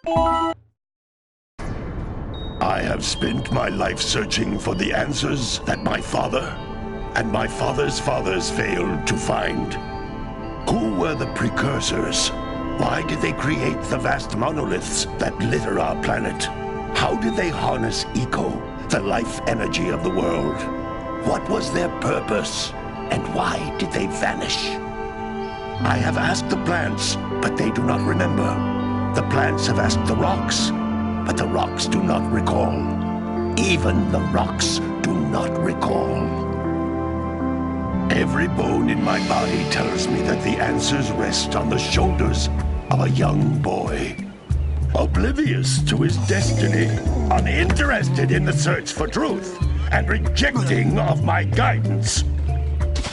I have spent my life searching for the answers that my father and my father's fathers failed to find. Who were the precursors? Why did they create the vast monoliths that litter our planet? How did they harness eco, the life energy of the world? What was their purpose? And why did they vanish? I have asked the plants, but they do not remember. The plants have asked the rocks, but the rocks do not recall. Even the rocks do not recall. Every bone in my body tells me that the answers rest on the shoulders of a young boy. Oblivious to his destiny, uninterested in the search for truth, and rejecting of my guidance.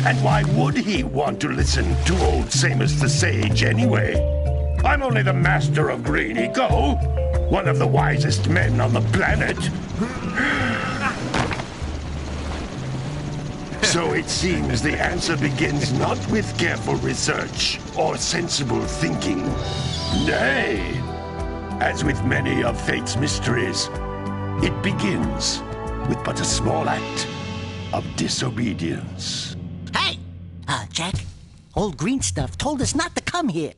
And why would he want to listen to old Samus the Sage anyway? I'm only the master of green eco, one of the wisest men on the planet. So it seems the answer begins not with careful research or sensible thinking. Nay, as with many of fate's mysteries, it begins with but a small act of disobedience. Hey! Jack, old green stuff told us not to come here.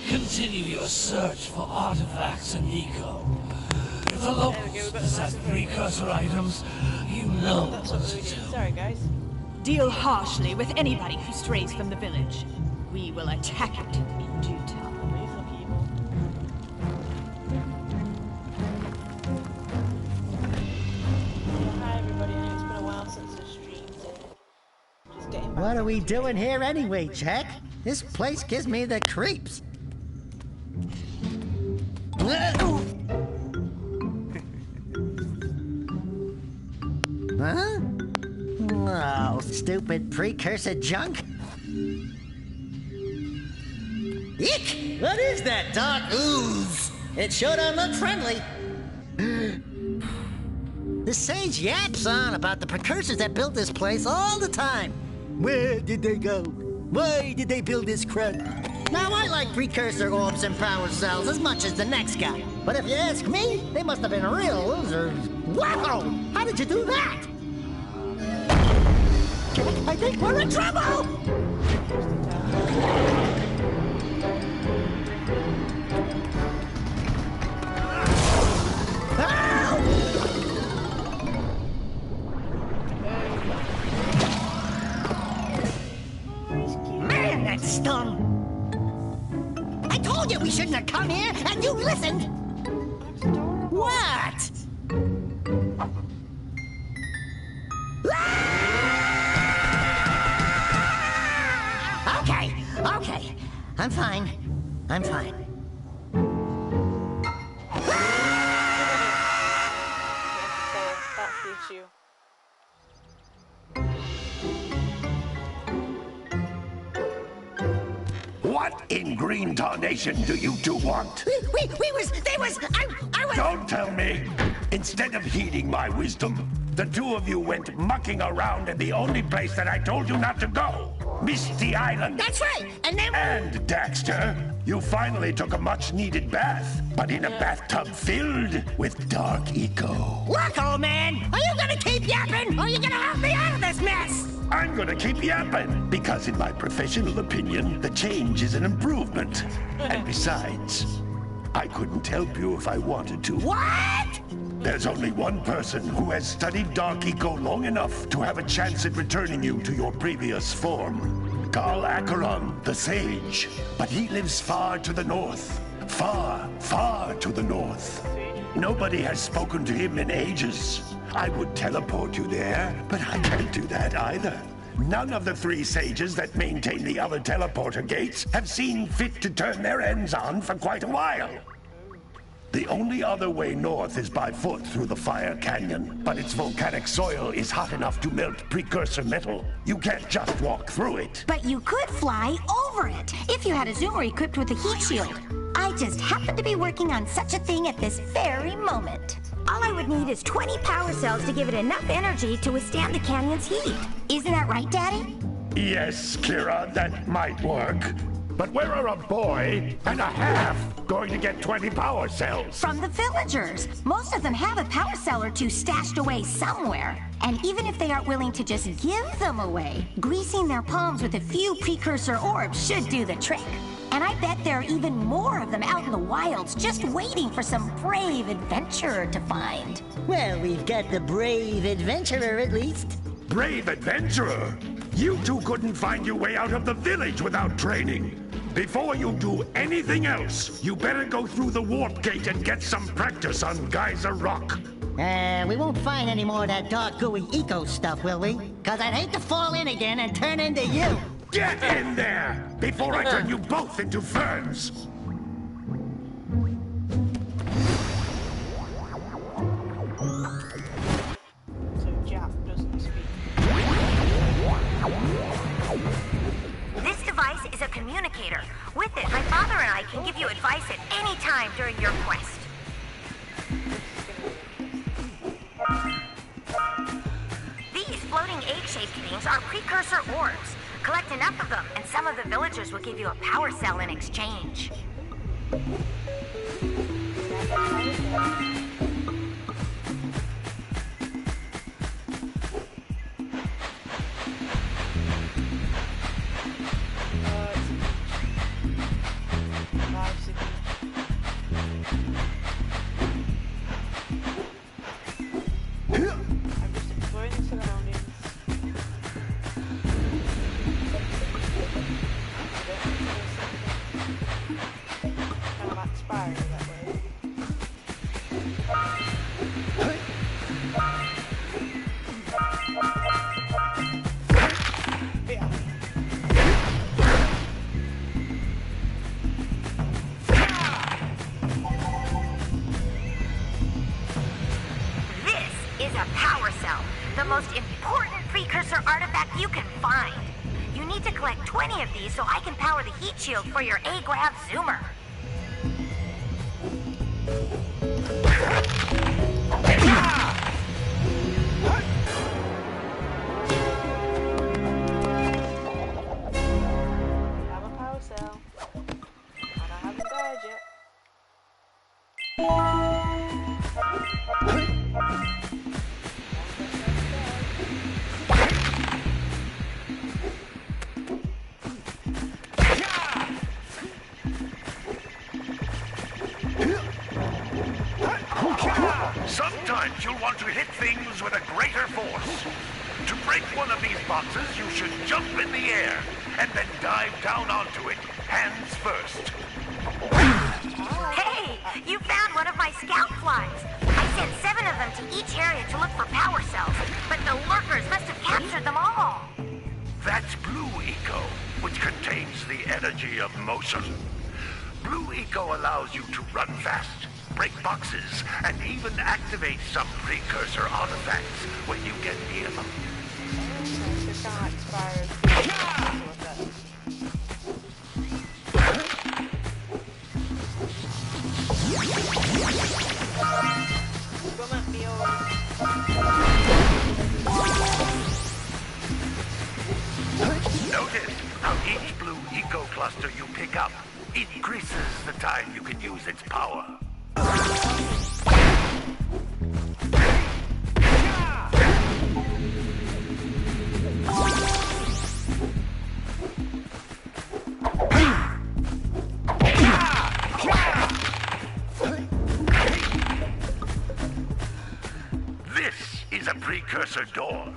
Continue your search for artifacts and eco. If the locals possess precursor items, you know what to do. Sorry, guys. Deal harshly with anybody who strays from the village. We will attack it in due time. Hi everybody, it's been a while since the streams. Just getting back. What are we doing here anyway, Jack? This place gives me the creeps. Huh? Oh, stupid precursor junk. Eek! What is that dark ooze? It sure don't look friendly. The sage yaps on about the precursors that built this place all the time. Where did they go? Why did they build this crud? Now, I like precursor orbs and power cells as much as the next guy. But if you ask me, they must have been real losers. Wow! How did you do that? Jack, I think we're in trouble! Man, that stung! I told you we shouldn't have come here, and you listened! What? Okay. I'm fine. That's the issue. What in green tarnation do you two want? I was... Don't tell me! Instead of heeding my wisdom, the two of you went mucking around in the only place that I told you not to go. Misty Island. That's right, and then... And, Daxter, you finally took a much-needed bath, but in a bathtub filled with dark eco. Look, old man, are you gonna keep yapping, or are you gonna help me out of this mess? I'm gonna keep yapping, because in my professional opinion, the change is an improvement. And besides, I couldn't help you if I wanted to. What? There's only one person who has studied Dark Eco long enough to have a chance at returning you to your previous form. Carl Acheron, the Sage. But he lives far to the north. Far, far far to the north. Nobody has spoken to him in ages. I would teleport you there, but I can't do that either. None of the 3 sages that maintain the other teleporter gates have seen fit to turn their ends on for quite a while. The only other way north is by foot through the Fire Canyon, but its volcanic soil is hot enough to melt precursor metal. You can't just walk through it. But you could fly over it if you had a zoomer equipped with a heat shield. I just happen to be working on such a thing at this very moment. All I would need is 20 power cells to give it enough energy to withstand the canyon's heat. Isn't that right, Daddy? Yes, Kira, that might work. But where are a boy and a half going to get 20 power cells? From the villagers. Most of them have a power cell or 2 stashed away somewhere. And even if they aren't willing to just give them away, greasing their palms with a few precursor orbs should do the trick. And I bet there are even more of them out in the wilds just waiting for some brave adventurer to find. Well, we've got the brave adventurer at least. Brave adventurer? You two couldn't find your way out of the village without training. Before you do anything else, you better go through the warp gate and get some practice on Geyser Rock. We won't find any more of that dark gooey eco stuff, will we? Cause I'd hate to fall in again and turn into you. Get in there before I turn you both into ferns. So Jak doesn't speak. This device is a communicator. With it, my father and I can give you advice at any time during your quest. These floating egg-shaped things are precursor orbs. Collect enough of them, and some of the villagers will give you a power cell in exchange. I'm just exploring the surroundings. Kind of like spiral that way. Yeah. This is a power cell, the most important precursor artifact you can find. You need to collect 20 of these so I can power the heat shield for your A-Grav zoomer. I have a power cell. And I haven't died yet. Sometimes you'll want to hit things with a greater force. To break one of these boxes, you should jump in the air and then dive down onto it, hands first. Hey, you found one of my scout flies. I sent 7 of them to each area to look for power cells, but the lurkers must have captured them all. That's Blue Eco, which contains the energy of motion. Blue Eco allows you to run fast, break boxes, and even activate some precursor artifacts when you get near them. It's kind of like spirals. Come at me, Notice how each Blue Eco cluster you pick up increases the time you can use its power. This is a precursor door.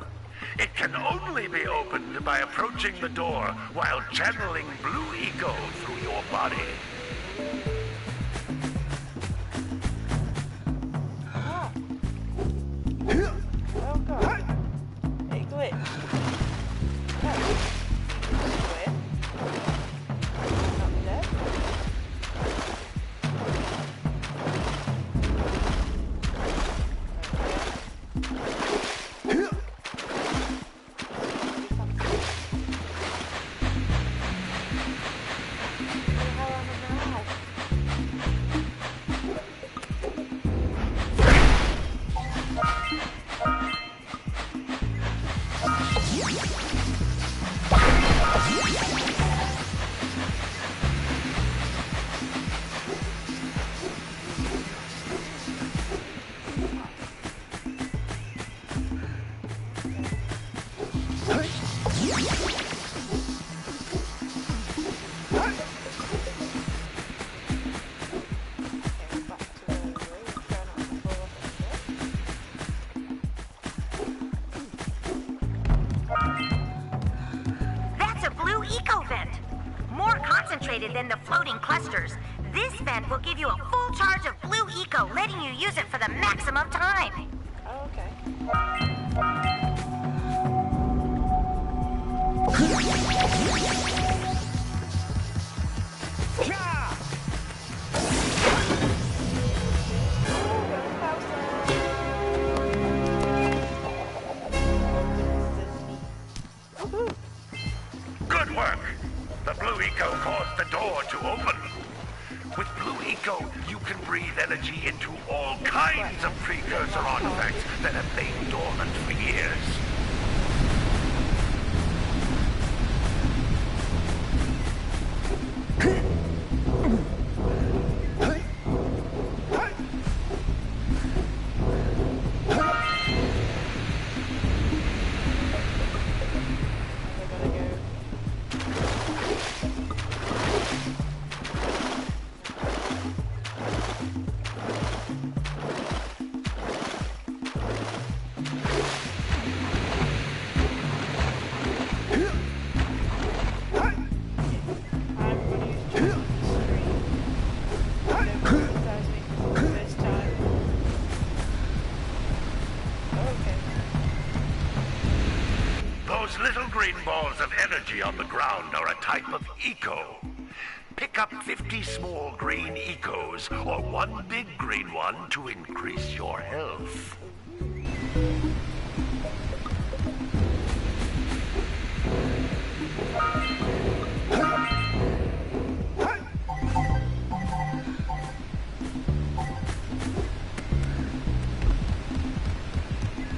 It can only be opened by approaching the door while channeling Blue Eco through your body. That's a blue eco vent. More concentrated than the floating clusters. This vent will give you a full charge of blue eco, letting you use it for the maximum time. Oh, okay. Good work! The blue eco caused the door to open. With blue eco, you can breathe energy into all kinds of precursor artifacts that have lain dormant for years. Those little green balls of energy on the ground are a type of eco. Pick up 50 small green ecos or one big green one to increase your health.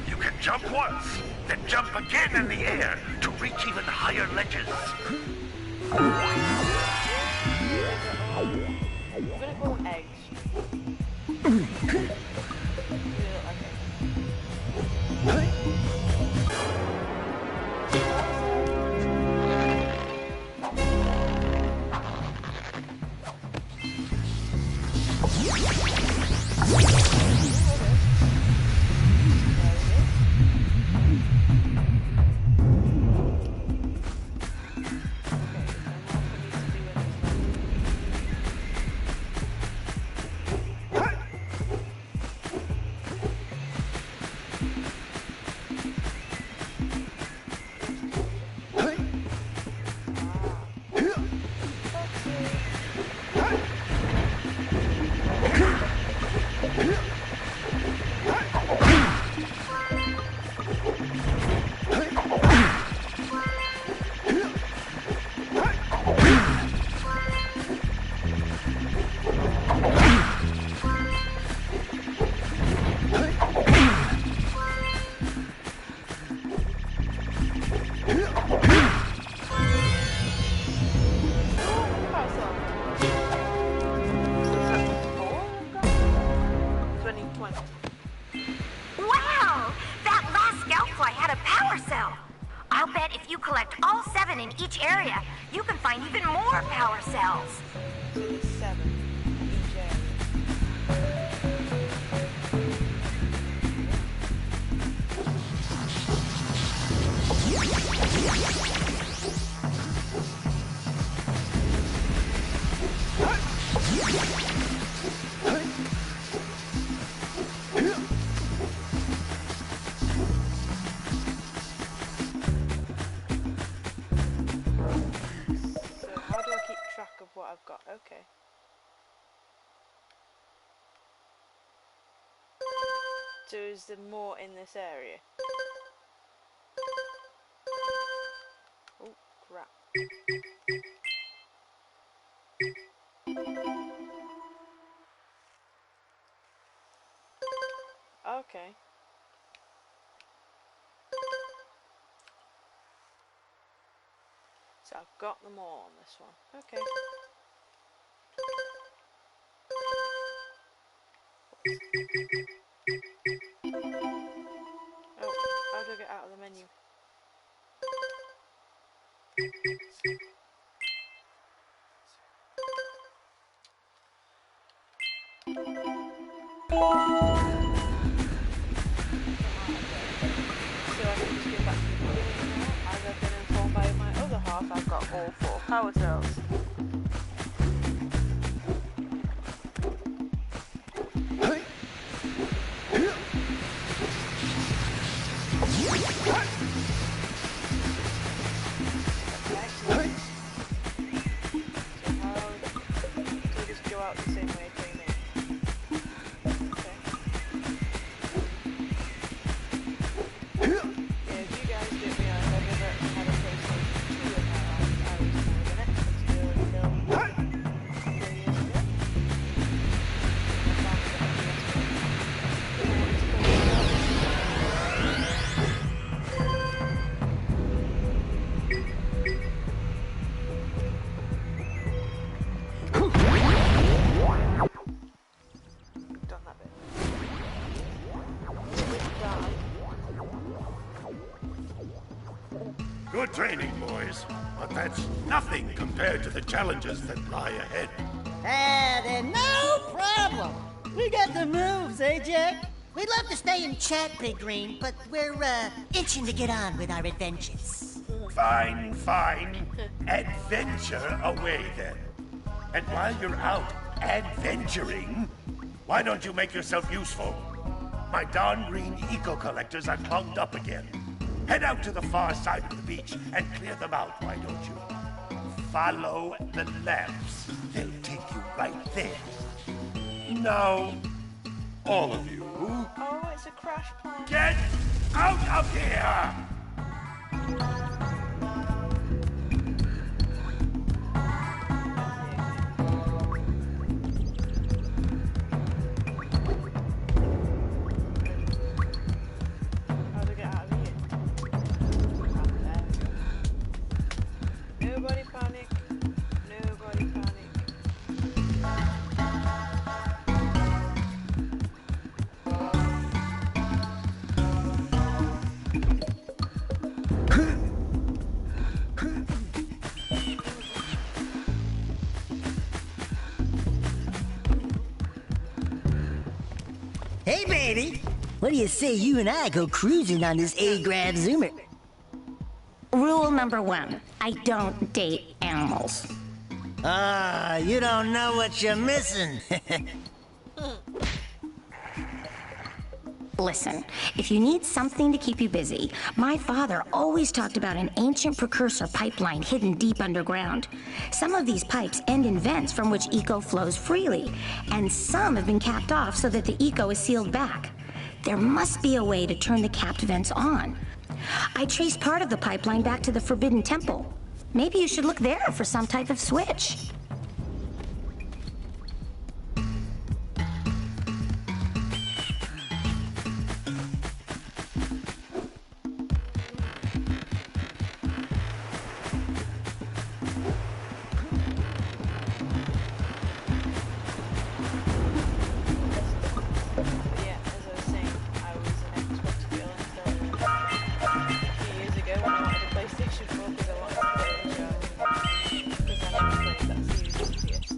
You can jump once, then jump again in the air to reach even higher ledges. I'm gonna call eggs. Wow! That last scoutfly had a power cell. I'll bet if you collect all 7 in each area, you can find even more power cells. So there's 7 in each area. So how do I keep track of what I've got? Okay. So is there more in this area? Oh crap. Okay. So I've got them all on this one. Okay. Oh, how do I get out of the menu? I've got all 4 power cells. Good training, boys, but that's nothing compared to the challenges that lie ahead. Then no problem. We got the moves, eh, Jak? We'd love to stay in chat, Big Green, but we're, itching to get on with our adventures. Fine, fine. Adventure away, then. And while you're out adventuring, why don't you make yourself useful? My darn green eco-collectors are clogged up again. Head out to the far side of the beach and clear them out, why don't you? Follow the lamps. They'll take you right there. Now, all of you, Oh, it's a crash plan. get out of here! How do I get out of here? Nobody panic. Nobody panic. Hey, baby. What do you say you and I go cruising on this A-Grab Zoomer? Rule number 1, I don't date animals. Ah, you don't know what you're missing. Listen, if you need something to keep you busy, my father always talked about an ancient precursor pipeline hidden deep underground. Some of these pipes end in vents from which eco flows freely, and some have been capped off so that the eco is sealed back. There must be a way to turn the capped vents on. I traced part of the pipeline back to the Forbidden Temple. Maybe you should look there for some type of switch. Yeah, as I was saying, I was an Xbox girl until a few years ago when I wanted a PlayStation 4 because I wanted to play Uncharted. Because I never played that series on PS3.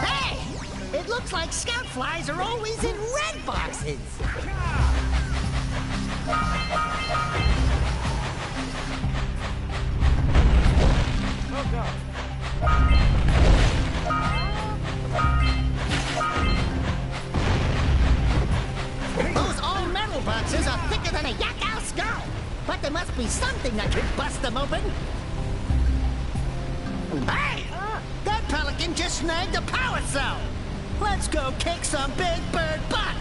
Hey! It looks like scout flies are always in red boxes. Oh god. Those all-metal boxes are thicker than a yak-owl skull. But there must be something that could bust them open. Hey! That pelican just snagged a power cell. Let's go kick some big bird butt.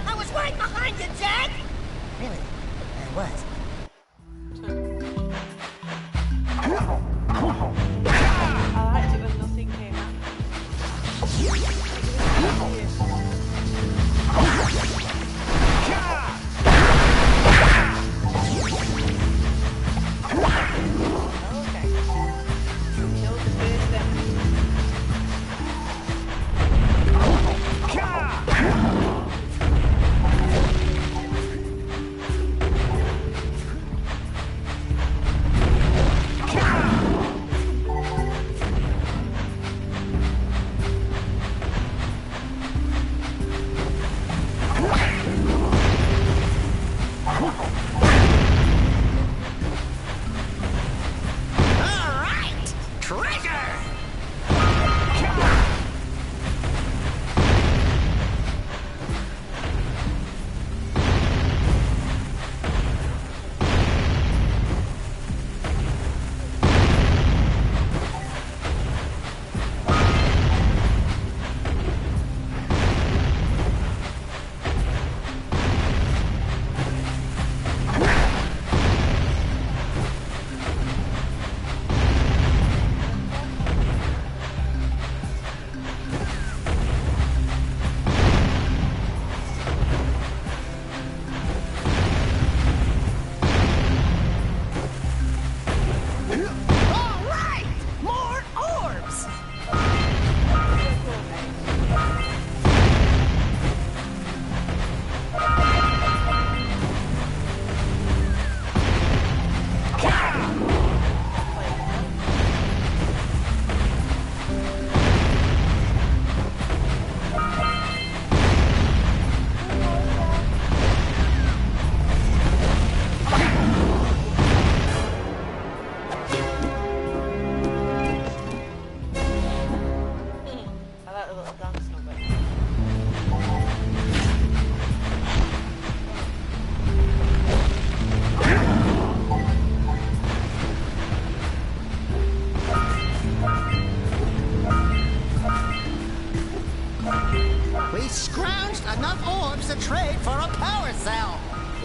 I was right behind you, Jak! Really? I was. I liked it when nothing came out.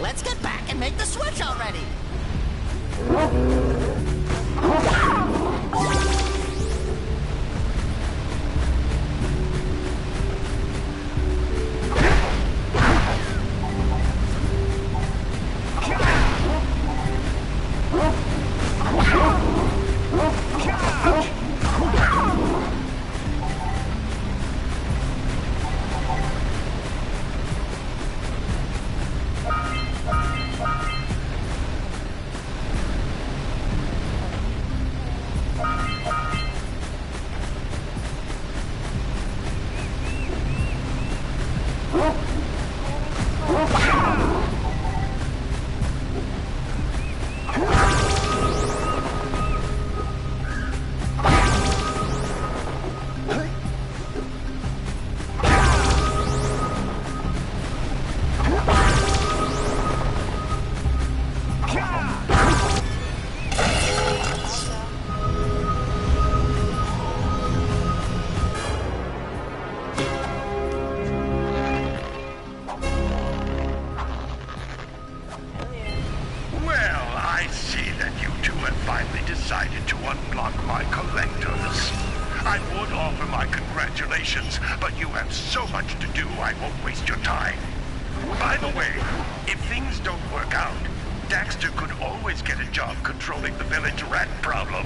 let's get back and make the switch already. Decided to unblock my collectors. I would offer my congratulations, but you have so much to do I won't waste your time. By the way, if things don't work out, Daxter could always get a job controlling the village rat problem.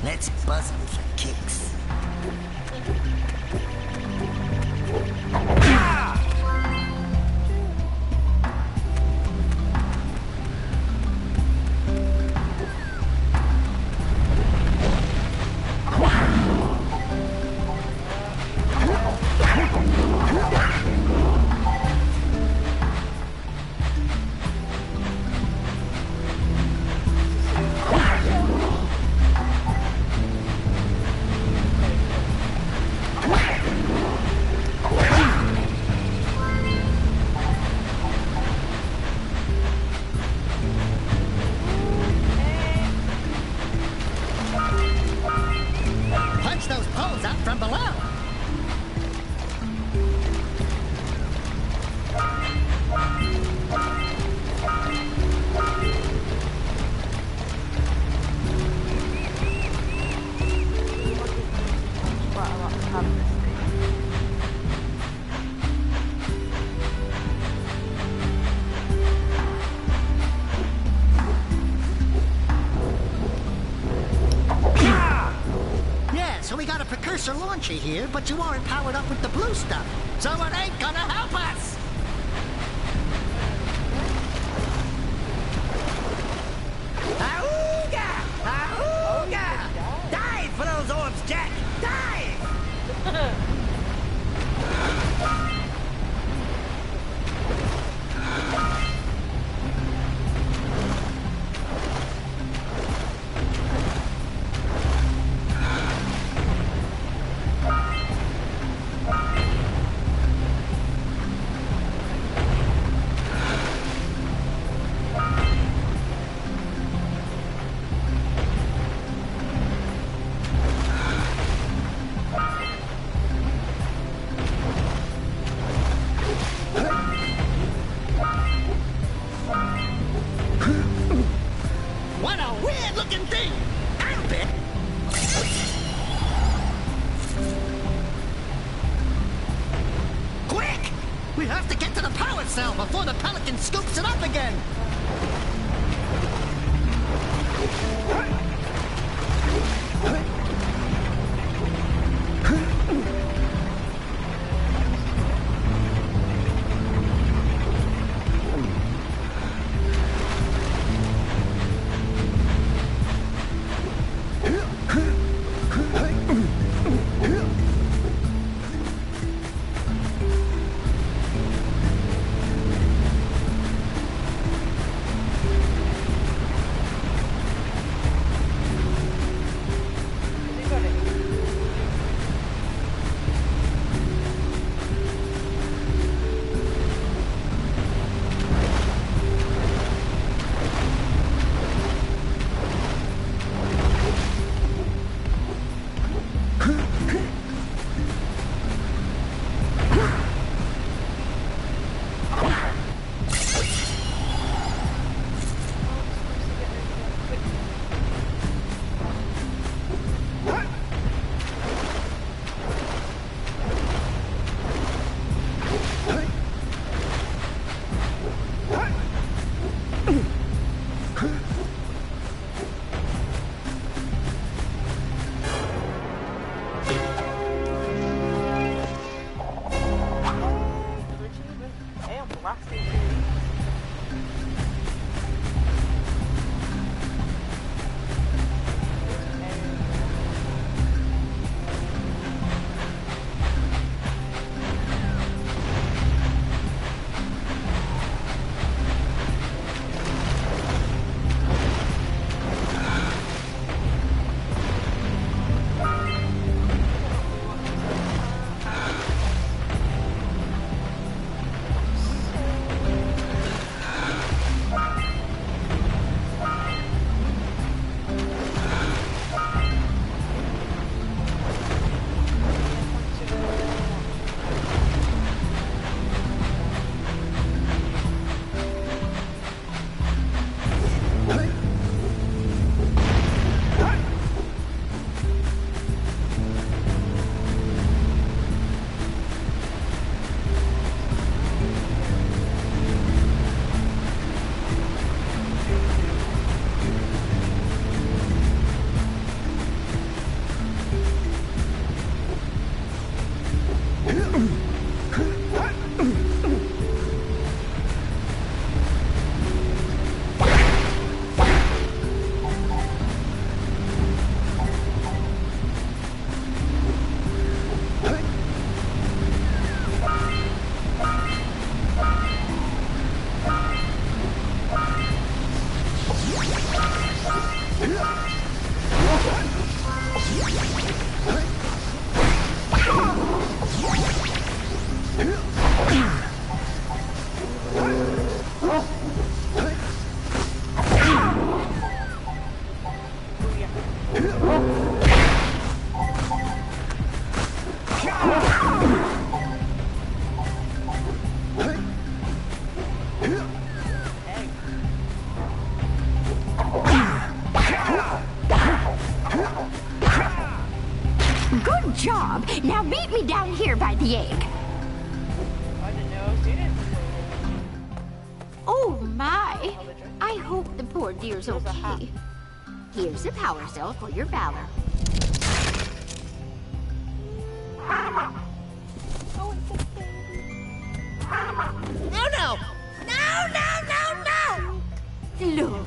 Let's buzz them for kicks. Those poles up from below. Quite a lot to have this thing. So we got a precursor launcher here, but you aren't powered up with the blue stuff. So it ain't gonna help us! Auga! Auga! Dive for those orbs, Jak! Dive! the power cell before the pelican scoops it up again! Good job. Now meet me down here by the egg. I didn't know I was doing it. Oh my. I hope the poor dear's okay. Here's a power cell for your valor. Oh, it's a baby. Oh no! No, no, no, no! Look.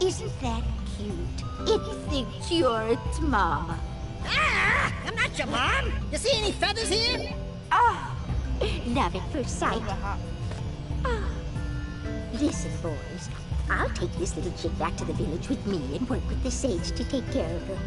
Isn't that cute? It thinks you're its mama. Ah! I'm not your mom! You see any feathers here? Ah, love at first sight. Ah. Listen, boys. I'll take this little chick back to the village with me and work with the sage to take care of her.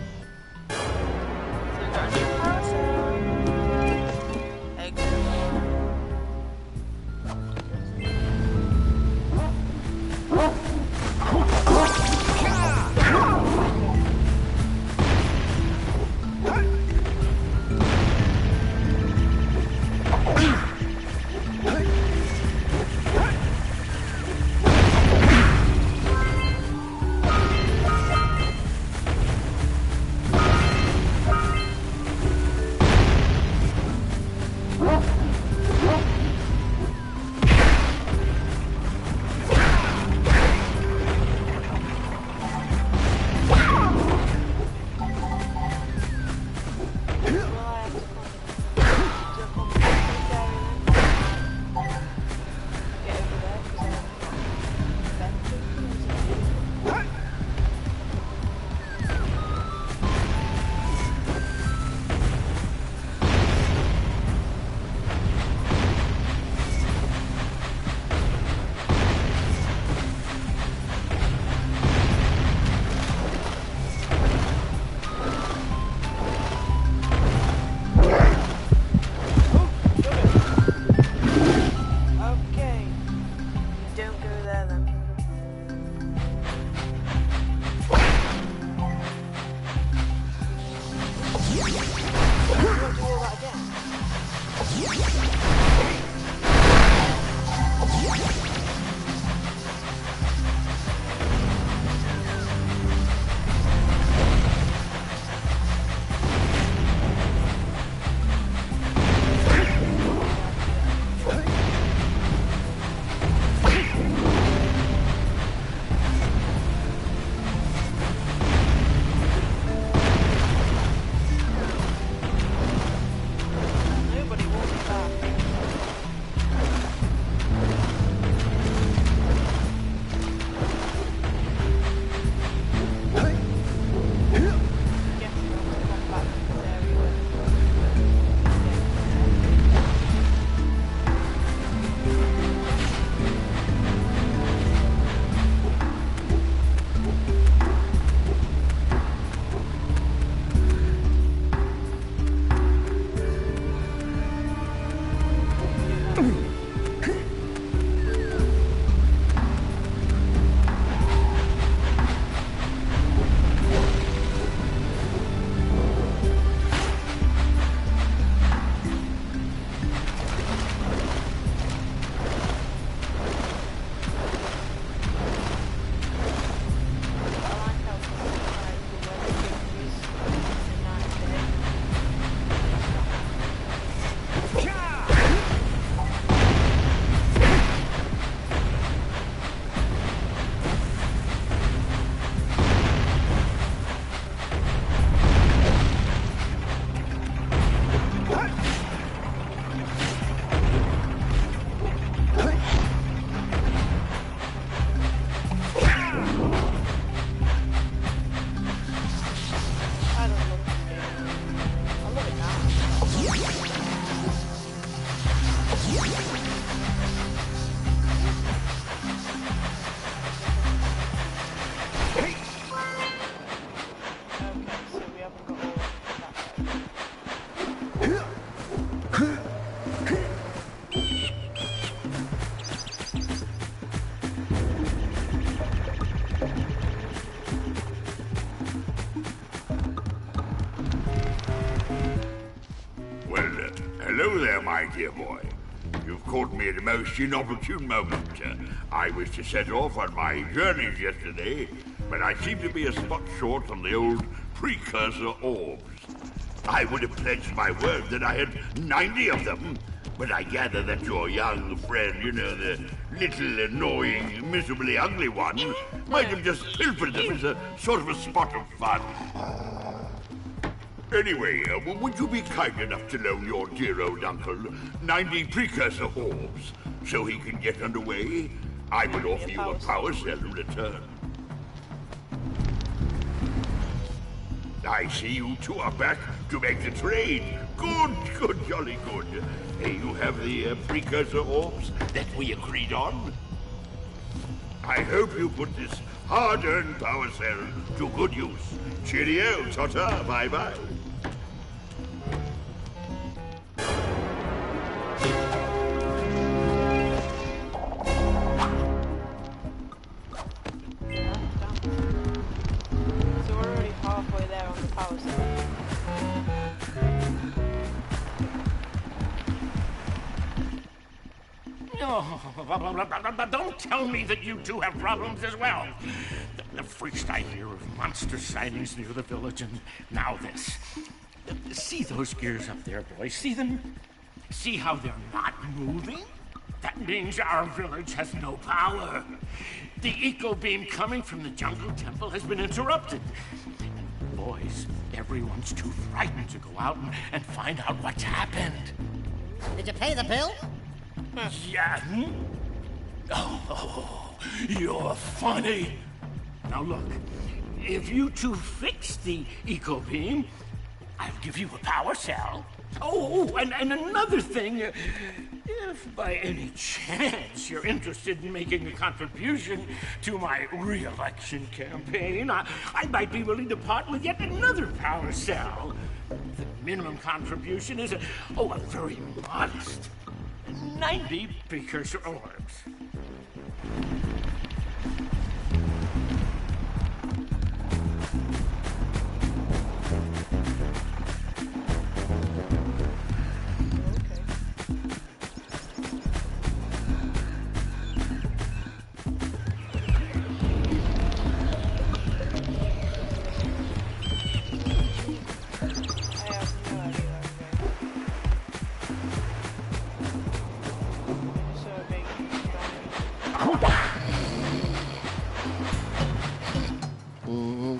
caught me at a most inopportune moment. I was to set off on my journeys yesterday, but I seem to be a spot short on the old precursor orbs. I would have pledged my word that I had 90 of them, but I gather that your young friend, you know, the little annoying, miserably ugly one, might have just pilfered them as a sort of a spot of fun. Anyway, would you be kind enough to loan your dear old uncle 90 precursor orbs so he can get underway? I would offer you a power cell in return. I see you two are back to make the trade. Good, jolly good. You have the precursor orbs that we agreed on? I hope you put this hard-earned power cell to good use. Cheerio, ta-ta, bye-bye. So we're already halfway there on the power cell. Oh, don't tell me that you two have problems as well. The first I hear of monster sightings near the village, and now this. See those gears up there, boys? See them? See how they're not moving? That means our village has no power. The eco beam coming from the jungle temple has been interrupted. Boys, everyone's too frightened to go out and find out what's happened. Did you pay the bill? Yeah. Oh, you're funny. Now look, if you two fix the eco beam, I'll give you a power cell. Oh, and another thing, if by any chance you're interested in making a contribution to my re-election campaign, I might be willing to part with yet another power cell. The minimum contribution is a very modest 90 precursor orbs.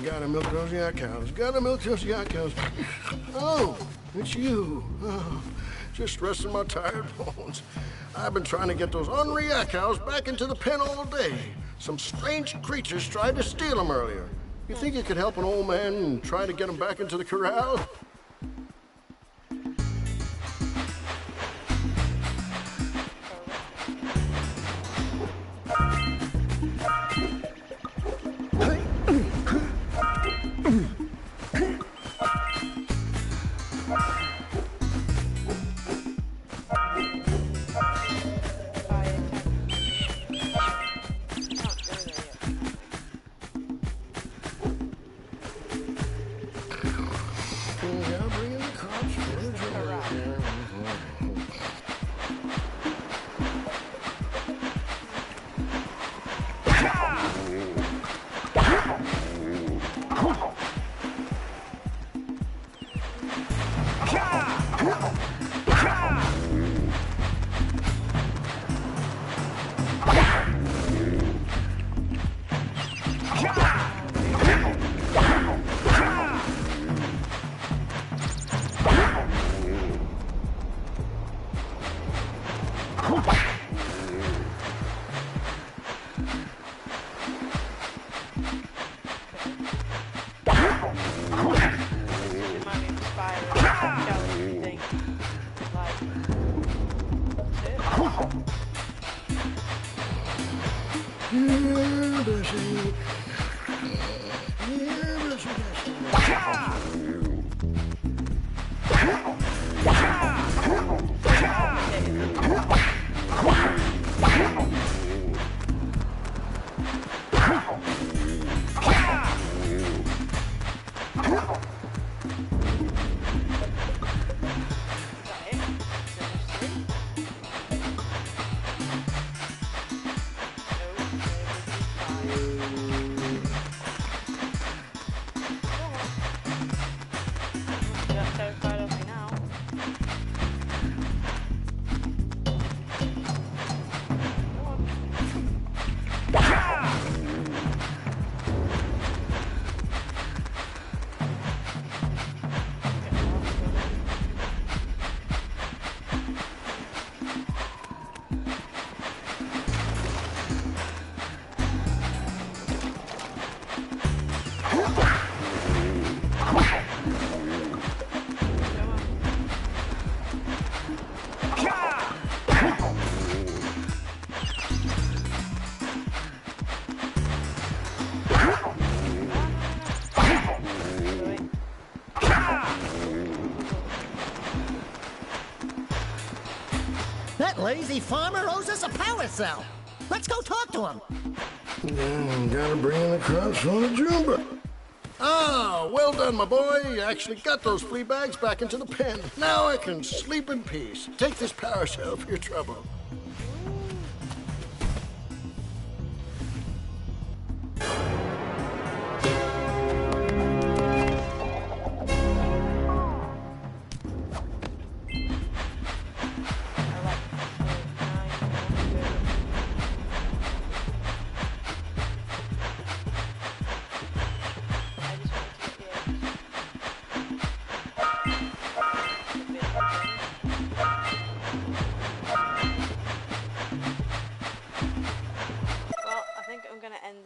Gotta milk those yak cows. Gotta milk those yak cows. Oh, it's you. Oh, just resting my tired bones. I've been trying to get those ornery yak cows back into the pen all day. Some strange creatures tried to steal them earlier. You think you could help an old man and try to get them back into the corral? crazy farmer owes us a power cell. Let's go talk to him. Gotta bring in the crops from the Jumba. Ah, well done, my boy. You actually got those flea bags back into the pen. Now I can sleep in peace. Take this power cell for your trouble.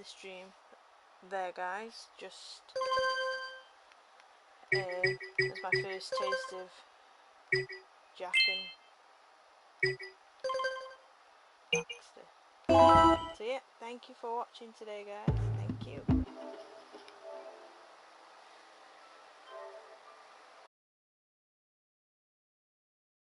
Stream there, guys. Just it's my first taste of Jak and Daxter. So yeah, thank you for watching today, guys. Thank you.